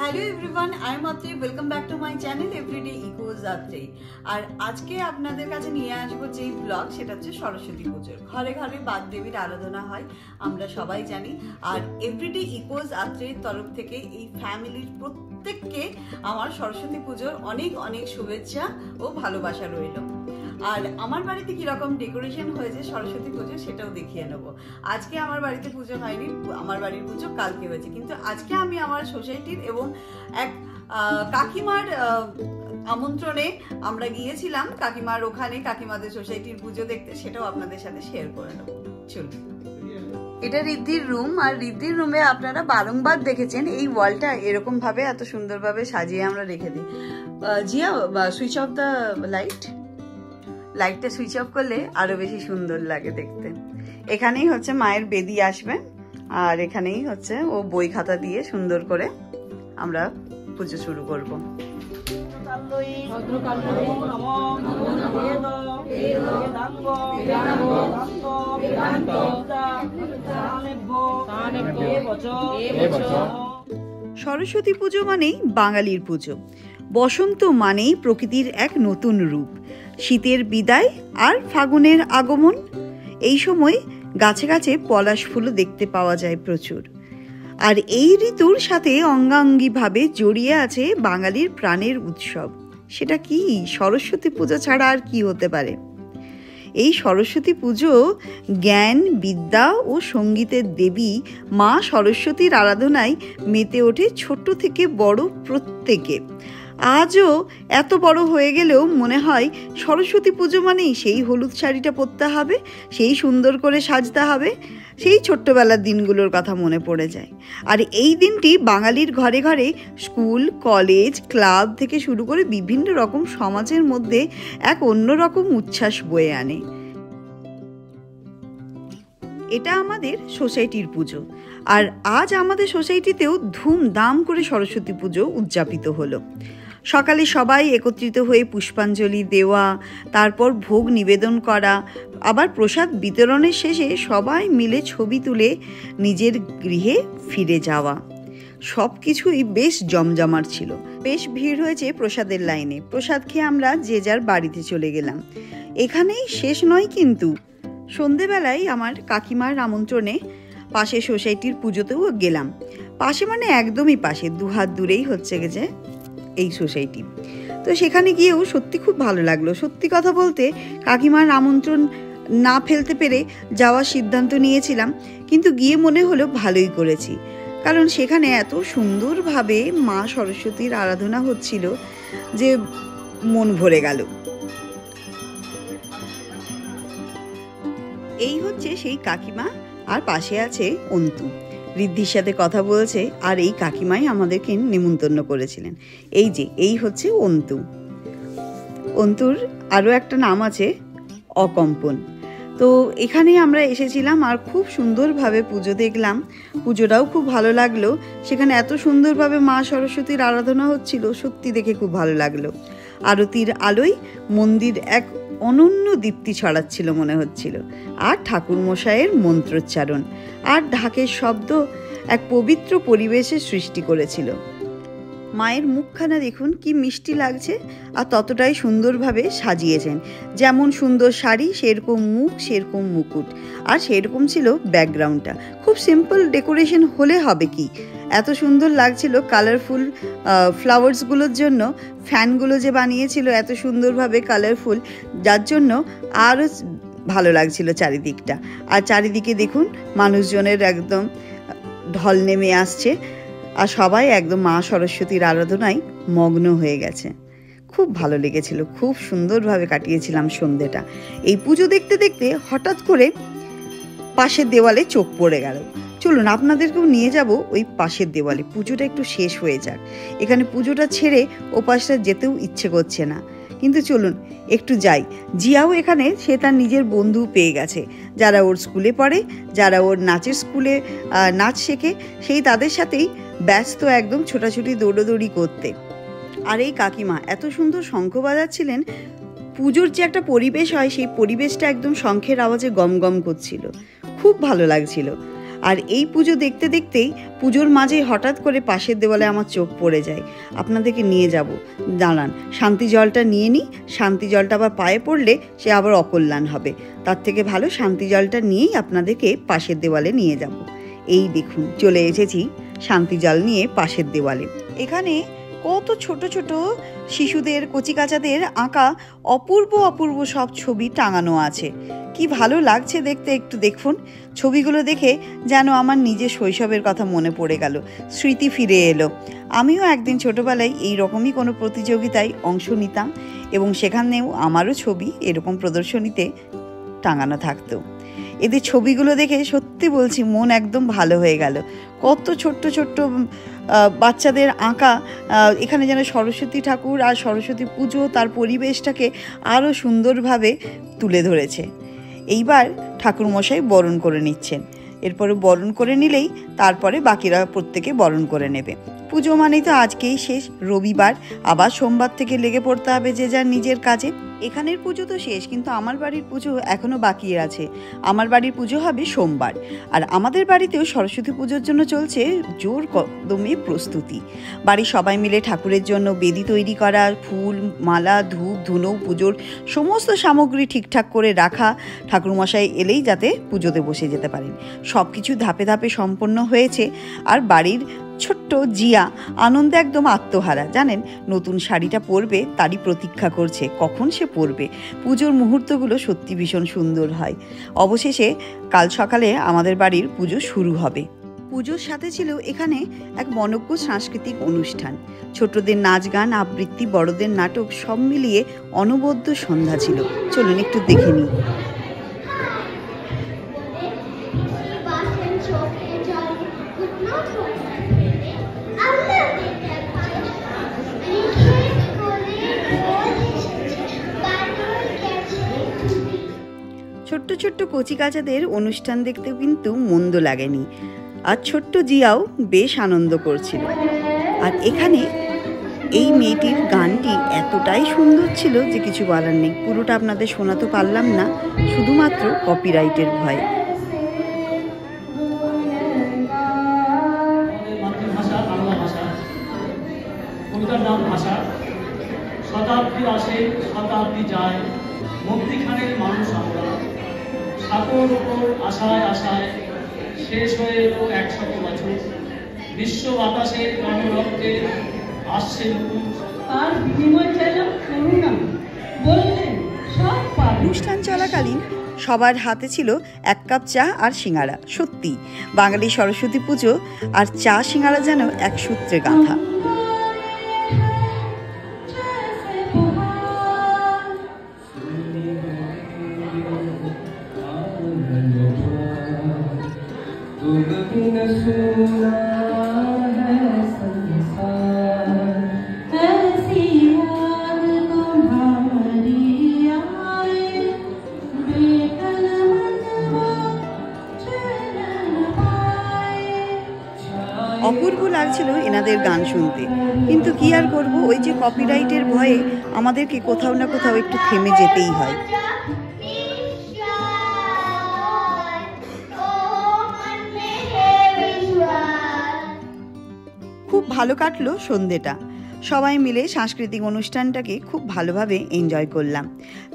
Hello everyone, I am Atreyi. Welcome back to my channel everyday echoes Atreyi. আর আজকে আপনাদের কাছে নিয়ে আসবো যেই ব্লগ, সেটা হচ্ছে সরস্বতী পুজোর। ঘরে ঘরে বাগদেবীর আরাধনা হয়, আমরা সবাই জানি। আর এভরিডে ইকোজ আত্রেইর তরফ থেকে এই ফ্যামিলির প্রত্যেককে আমার সরস্বতী পুজোর অনেক অনেক শুভেচ্ছা ও ভালোবাসা রইল। আর আমার বাড়িতে কিরকম ডেকোরেশন হয়েছে সরস্বতী পুজো সেটাও দেখিয়ে নেব। আজকে আমার বাড়িতে পুজো হয়নি, আমার বাড়ির পুজো কালকে হয়েছে, কিন্তু আজকে আমি আমার সোসাইটির এবং এক কাকিমার আমন্ত্রণে আমরা গিয়েছিলাম কাকিমার ওখানে, কাকিমাদের সোসাইটির পুজো দেখতে, সেটাও আপনাদের সাথে শেয়ার করে নেব। চলুন। এটা ঋদ্ধির রুম, আর ঋদ্ধির রুমে আপনারা বারংবার দেখেছেন এই ওয়ালটা এরকম ভাবে এত সুন্দরভাবে সাজিয়ে আমরা রেখে দিই। Zia, switch off the light. লাইটটা সুইচ অফ করলে আরো বেশি সুন্দর লাগে দেখতে। এখানেই হচ্ছে মায়ের বেদি আসবে, আর এখানেই হচ্ছে ও বই খাতা দিয়ে সুন্দর করে আমরা পুজো শুরু করব। সরস্বতী পুজো মানেই বাঙালির পুজো। বসন্ত মানেই প্রকৃতির এক নতুন রূপ, শীতের বিদায় আর ফাগুনের আগমন। এই সময় গাছে গাছে পলাশ ফুলও দেখতে পাওয়া যায় প্রচুর। আর এই ঋতুর সাথে অঙ্গাঙ্গিভাবে জড়িয়ে আছে বাঙালির প্রাণের উৎসব। সেটা কি? সরস্বতী পূজা ছাড়া আর কি হতে পারে? এই সরস্বতী পুজো জ্ঞান, বিদ্যা ও সঙ্গীতের দেবী মা সরস্বতীর আরাধনায় মেতে ওঠে ছোট থেকে বড় প্রত্যেকে। আজও এত বড় হয়ে গেলেও মনে হয় সরস্বতী পুজো মানেই সেই হলুদ শাড়িটা পরতে হবে, সেই সুন্দর করে সাজতে হবে, সেই ছোট্টবেলার দিনগুলোর কথা মনে পড়ে যায়। আর এই দিনটি বাঙালির ঘরে ঘরে স্কুল, কলেজ, ক্লাব থেকে শুরু করে বিভিন্ন রকম সমাজের মধ্যে এক অন্যরকম উচ্ছ্বাস বয়ে আনে। এটা আমাদের সোসাইটির পুজো, আর আজ আমাদের সোসাইটিতেও ধুমধাম করে সরস্বতী পুজো উদযাপিত হলো। সকালে সবাই একত্রিত হয়ে পুষ্পাঞ্জলি দেওয়া, তারপর ভোগ নিবেদন করা, আবার প্রসাদ বিতরণের শেষে সবাই মিলে ছবি তুলে নিজের গৃহে ফিরে যাওয়া, সব কিছুই বেশ জমজমাট ছিল। বেশ ভিড় হয়েছে প্রসাদের লাইনে। প্রসাদ খেয়ে আমরা যে যার বাড়িতে চলে গেলাম। এখানেই শেষ নয় কিন্তু, সন্ধেবেলায় আমার কাকিমার আমন্ত্রণে পাশে সোসাইটির পুজোতেও গেলাম। পাশে মানে একদমই পাশে, দুহাত দূরেই হচ্ছে গেছে এই সোসাইটি। তো সেখানে গিয়েও সত্যি খুব ভালো লাগলো। সত্যি কথা বলতে কাকিমার আমন্ত্রণ না ফেলতে পেরে যাওয়ার সিদ্ধান্ত নিয়েছিলাম, কিন্তু গিয়ে মনে হলো ভালোই করেছি, কারণ সেখানে এত সুন্দরভাবে মা সরস্বতীর আরাধনা হচ্ছিল যে মন ভরে গেল। এই হচ্ছে সেই কাকিমা, আর পাশে আছে অন্তু। ঋদ্ধির সাথে কথা বলছে, আর এই কাকিমাই আমাদেরকে নিমন্ত্রণ করেছিলেন। এই হচ্ছে অন্তু। অন্তুর আরও একটা নাম আছে অকম্পন। তো এখানে আমরা এসেছিলাম আর খুব সুন্দরভাবে পুজো দেখলাম। পুজোটাও খুব ভালো লাগলো। সেখানে এত সুন্দরভাবে মা সরস্বতীর আরাধনা হচ্ছিল, সত্যি দেখে খুব ভালো লাগলো। আরতির আলোয় মন্দির এক অনন্য দীপ্তি ছড়াচ্ছিল মনে হচ্ছিল, আর ঠাকুরমশাইয়ের মন্ত্রোচ্চারণ আর ঢাকের শব্দ এক পবিত্র পরিবেশের সৃষ্টি করেছিল। মায়ের মুখখানা দেখুন কি মিষ্টি লাগছে, আর ততটাই সুন্দরভাবে সাজিয়েছেন। যেমন সুন্দর শাড়ি, সেরকম মুখ, সেরকম মুকুট, আর সেরকম ছিল ব্যাকগ্রাউন্ডটা। খুব সিম্পল ডেকোরেশন হলে হবে কি, এত সুন্দর লাগছিল। কালারফুল ফ্লাওয়ার্সগুলোর জন্য ফ্যানগুলো যে বানিয়েছিল এত সুন্দরভাবে কালারফুল, যার জন্য আরও ভালো লাগছিল চারিদিকটা। আর চারিদিকে দেখুন মানুষজনের একদম ঢল নেমে আসছে, আর সবাই একদম মা সরস্বতীর আরাধনায় মগ্ন হয়ে গেছে। খুব ভালো লেগেছিল, খুব সুন্দরভাবে কাটিয়েছিলাম সন্ধ্যেটা। এই পুজো দেখতে দেখতে হঠাৎ করে পাশের দেওয়ালে চোখ পড়ে গেল। চলুন আপনাদেরকেও নিয়ে যাব ওই পাশের দেওয়ালে। পুজোটা একটু শেষ হয়ে যাক, এখানে পুজোটা ছেড়ে ও পাশটা যেতেও ইচ্ছে করছে না। কিন্তু চলুন একটু যাই। জিয়াও এখানে সে তার নিজের বন্ধু পেয়ে গেছে, যারা ওর স্কুলে পড়ে, যারা ওর নাচের স্কুলে নাচ শেখে, সেই তাদের সাথেই ব্যস্ত একদম ছোটাছুটি দৌড়োদৌড়ি করতে। আর এই কাকিমা এত সুন্দর শঙ্খ বাজাচ্ছিলেন, পুজোর যে একটা পরিবেশ হয় সেই পরিবেশটা একদম শঙ্খের আওয়াজে গমগম করছিল, খুব ভালো লাগছিল। আর এই পুজো দেখতে দেখতেই পুজোর মাঝে হঠাৎ করে পাশের দেওয়ালে আমার চোখ পড়ে যায়। আপনাদেরকে নিয়ে যাব, দাঁড়ান শান্তি জলটা নিয়ে নিই, শান্তি জলটা আবার পায়ে পড়লে সে আবার অকল্যাণ হবে, তার থেকে ভালো শান্তি জলটা নিয়েই আপনাদেরকে পাশের দেওয়ালে নিয়ে যাব। এই দেখুন চলে এসেছি শান্তি জল নিয়ে পাশের দেওয়ালে। এখানে কত ছোট ছোট শিশুদের, কচিকাচাদের আঁকা অপূর্ব অপূর্ব সব ছবি টাঙানো আছে, কি ভালো লাগছে দেখতে। একটু দেখুন ছবিগুলো দেখে যেন আমার নিজের শৈশবের কথা মনে পড়ে গেল, স্মৃতি ফিরে এলো। আমিও একদিন ছোটবেলায় এই রকমই কোনো প্রতিযোগিতায় অংশ নিতাম এবং সেখানেও আমারও ছবি এরকম প্রদর্শনীতে টাঙানো থাকতো। এদের ছবিগুলো দেখে সত্যি বলছি মন একদম ভালো হয়ে গেল। কত ছোট্ট ছোট্ট বাচ্চাদের আঁকা, এখানে যেন সরস্বতী ঠাকুর আর সরস্বতী পুজো তার পরিবেশটাকে আরও সুন্দরভাবে তুলে ধরেছে। এইবার ঠাকুরমশাই বরণ করে নিচ্ছেন, এরপরে বরণ করে নিলেই তারপরে বাকিরা প্রত্যেকে বরণ করে নেবে। পুজো মানেই তো আজকেই শেষ, রবিবার, আবার সোমবার থেকে লেগে পড়তে হবে যে যার নিজের কাজে। এখানের পুজো তো শেষ, কিন্তু আমার বাড়ির পুজো এখনও বাকি আছে। আমার বাড়ির পুজো হবে সোমবার, আর আমাদের বাড়িতেও সরস্বতী পুজোর জন্য চলছে জোর কদমে প্রস্তুতি। বাড়ির সবাই মিলে ঠাকুরের জন্য বেদি তৈরি করা, ফুল, মালা, ধূপ, ধুনো, পুজোর সমস্ত সামগ্রী ঠিকঠাক করে রাখা, ঠাকুরমশাই এলেই যাতে পুজোতে বসে যেতে পারেন। সব কিছু ধাপে ধাপে সম্পন্ন হয়েছে। আর বাড়ির ছোট্ট জিয়া আনন্দে একদম আত্মহারা, জানেন নতুন শাড়িটা পরবে তারই প্রতীক্ষা করছে, কখন সে পরবে। পুজোর মুহূর্তগুলো সত্যি ভীষণ সুন্দর হয়। অবশেষে কাল সকালে আমাদের বাড়ির পুজো শুরু হবে। পুজোর সাথে ছিল এখানে এক মনোজ্ঞ সাংস্কৃতিক অনুষ্ঠান, ছোটদের নাচ গান, আবৃত্তি, বড়দের নাটক, সব মিলিয়ে অনবদ্য সন্ধ্যা ছিল। চলুন একটু দেখে নিই। ছোট্ট ছোট্ট কচিকাচাদের অনুষ্ঠান দেখতেও কিন্তু মন্দ লাগেনি, আর ছোট্ট জিয়াও বেশ আনন্দ করছিল। আর এখানে এই মেয়েটির গানটি এতটাই সুন্দর ছিল যে কিছু বলার নেই। পুরোটা আপনাদের শোনাতে পারলাম না, শুধুমাত্র কপিরাইটের ভয়ে। শতাব্দী আসে, শতাব্দী যায়, মুক্তিখানের মানুষ আমরা, সাগর উপর আশায় আশায় শেষ হয়ে এলো 100 বছর। বিশ্ব বাতাসের গণরক্তে আসছে নতুন, আর বিনিময় চাইলাম করুণা, বললেন সব পাবে। অনুষ্ঠান চলাকালীন সবার হাতে ছিল 1 কাপ চা আর সিঙ্গারা। সত্যি বাঙালি সরস্বতী পুজো আর চা সিঙ্গারা যেন এক সূত্রে গাঁথা। অপূর্ব লাগছিল এনাদের গান শুনতে, কিন্তু কি আর করব, ওই যে কপিরাইটের ভয়ে আমাদেরকে কোথাও না কোথাও একটু থেমে যেতেই হয়। খুব ভালো কাটলো সন্ধেটা, সবাই মিলে সাংস্কৃতিক অনুষ্ঠানটাকে খুব ভালোভাবে এনজয় করলাম।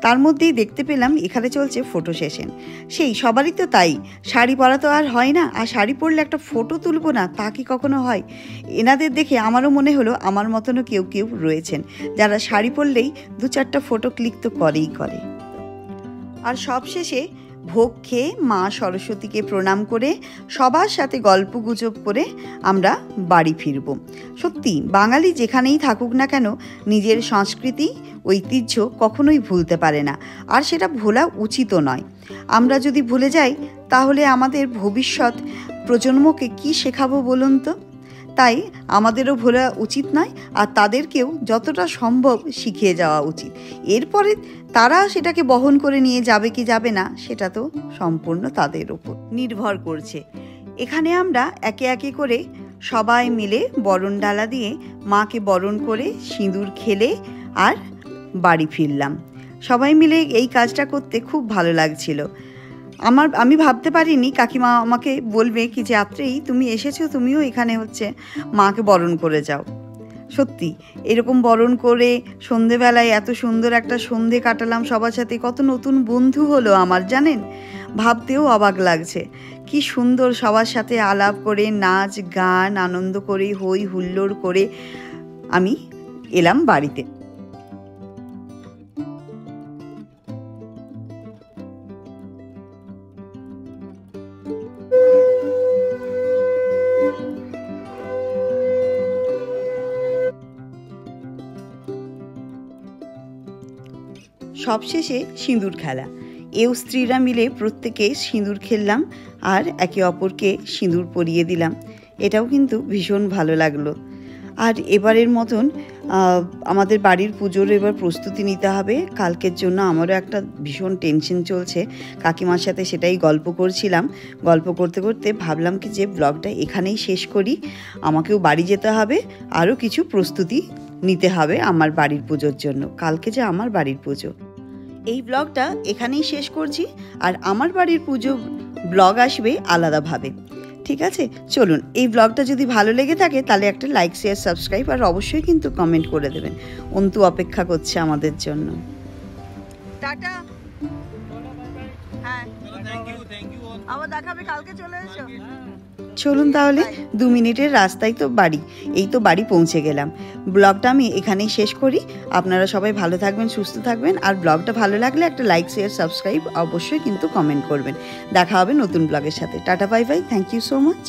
তার মধ্যেই দেখতে পেলাম এখানে চলছে ফটো সেশন। সেই সবারই তো তাই, শাড়ি পরা তো আর হয় না, আর শাড়ি পরলে একটা ফটো তুলবো না তা কি কখনো হয়? এনাদের দেখে আমারও মনে হলো আমার মতনও কেউ কেউ রয়েছেন যারা শাড়ি পরলেই 2-4টা ফটো ক্লিক তো করেই করে। আর সবশেষে ভোগ খেয়ে মা সরস্বতীকে প্রণাম করে সবার সাথে গল্প গুজব করে আমরা বাড়ি ফিরব। সত্যি বাঙালি যেখানেই থাকুক না কেন নিজের সংস্কৃতি ঐতিহ্য কখনোই ভুলতে পারে না, আর সেটা ভোলা উচিতও নয়। আমরা যদি ভুলে যাই তাহলে আমাদের ভবিষ্যৎ প্রজন্মকে কি শেখাবো বলুন তো? তাই আমাদেরও ভোলা উচিত নয়, আর তাদেরকেও যতটা সম্ভব শিখিয়ে যাওয়া উচিত। এরপরে তারা সেটাকে বহন করে নিয়ে যাবে কি যাবে না সেটা তো সম্পূর্ণ তাদের ওপর নির্ভর করছে। এখানে আমরা একে একে করে সবাই মিলে বরণ ডালা দিয়ে মাকে বরণ করে সিঁদুর খেলে আর বাড়ি ফিরলাম। সবাই মিলে এই কাজটা করতে খুব ভালো লাগছিল। আমি ভাবতে পারিনি কাকিমা আমাকে বলবে কি যে রাত্রেই তুমি এসেছো, তুমিও এখানে হচ্ছে মাকে বরণ করে যাও। সত্যি এরকম বরণ করে সন্ধেবেলায় এত সুন্দর একটা সন্ধে কাটালাম সবার সাথে, কত নতুন বন্ধু হলো আমার, জানেন, ভাবতেও অবাক লাগছে। কি সুন্দর সবার সাথে আলাপ করে নাচ গান আনন্দ করে হই হুল্লোড় করে আমি এলাম বাড়িতে। সবশেষে সিঁদুর খেলা, এও স্ত্রীরা মিলে প্রত্যেকে সিঁদুর খেললাম আর একে অপরকে সিঁদুর পরিয়ে দিলাম। এটাও কিন্তু ভীষণ ভালো লাগলো। আর এবারের মতন আমাদের বাড়ির পুজোর এবার প্রস্তুতি নিতে হবে। কালকের জন্য আমারও একটা ভীষণ টেনশন চলছে, কাকিমার সাথে সেটাই গল্প করছিলাম। গল্প করতে করতে ভাবলাম কি যে ব্লগটা এখানেই শেষ করি, আমাকেও বাড়ি যেতে হবে, আরও কিছু প্রস্তুতি নিতে হবে আমার বাড়ির পুজোর জন্য। কালকে যে আমার বাড়ির পুজো, এই ব্লগটা এখানেই শেষ করছি। আর আমার বাড়ির পুজো ব্লগ আসবে আলাদাভাবে। ঠিক আছে, চলুন, এই ব্লগটা যদি ভালো লেগে থাকে তাহলে একটা লাইক শেয়ার সাবস্ক্রাইব আর অবশ্যই কিন্তু কমেন্ট করে দেবেন। অন্তু অপেক্ষা করছে আমাদের জন্য। টাটা। হ্যাঁ, আবার দেখাবে, কালকে চলে এসো। চলুন তাহলে, 2 মিনিটের রাস্তায় তো বাড়ি, এই তো বাড়ি পৌঁছে গেলাম। ব্লগটা আমি এখানেই শেষ করি। আপনারা সবাই ভালো থাকবেন, সুস্থ থাকবেন, আর ব্লগটা ভালো লাগলে একটা লাইক শেয়ার সাবস্ক্রাইব অবশ্যই কিন্তু কমেন্ট করবেন। দেখা হবে নতুন ব্লগের সাথে। Tata bye bye, thank you so much.